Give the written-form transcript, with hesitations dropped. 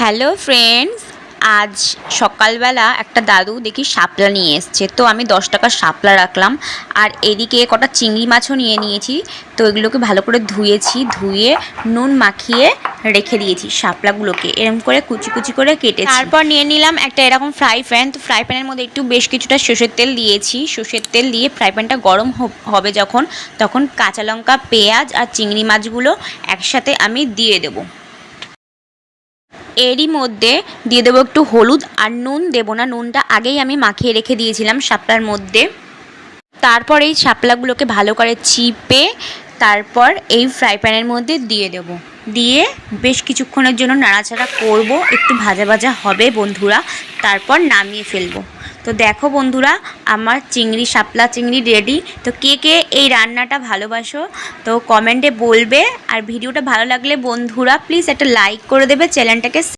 Hello friends, আজ সকালবেলা একটা দাদু দেখি শাপলা নিয়ে এসছে। তো আমি 10 টাকার শাপলা রাখলাম, আর এদিকে কটা চিংড়ি মাছও নিয়ে নিয়েছি। তো এগুলোকে ভালো করে ধুয়ে নুন মাখিয়ে রেখে দিয়েছি। শাপলাগুলোকে এরকম করে কুচি কুচি করে কেটেছি। তারপর নিয়ে নিলাম একটা এরকম ফ্রাই প্যান। তো ফ্রাই প্যানের মধ্যে একটু বেশ কিছুটা সর্ষের তেল দিয়েছি। সর্ষের তেল দিয়ে ফ্রাই প্যানটা গরম হবে তখন কাঁচা লঙ্কা, পেঁয়াজ আর চিংড়ি মাছগুলো একসাথে আমি দিয়ে দেবো। এরই মধ্যে দিয়ে দেবো একটু হলুদ, আর নুন দেবো না, নুনটা আগেই আমি মাখিয়ে রেখে দিয়েছিলাম শাপলার মধ্যে। তারপর এই শাপলাগুলোকে ভালো করে চিপে তারপর এই ফ্রাই প্যানের মধ্যে দিয়ে দেবো। দিয়ে বেশ কিছুক্ষণের জন্য নাড়াচাড়া করব, একটু ভাজা ভাজা হবে বন্ধুরা, তারপর নামিয়ে ফেলবো। তো দেখো বন্ধুরা, আমার শাপলা চিংড়ি রেডি। তো কে কে এই রান্নাটা ভালোবাসো তো কমেন্টে বলবে, আর ভিডিওটা ভালো লাগলে বন্ধুরা প্লিজ একটা লাইক করে দেবে, চ্যানেলটাকে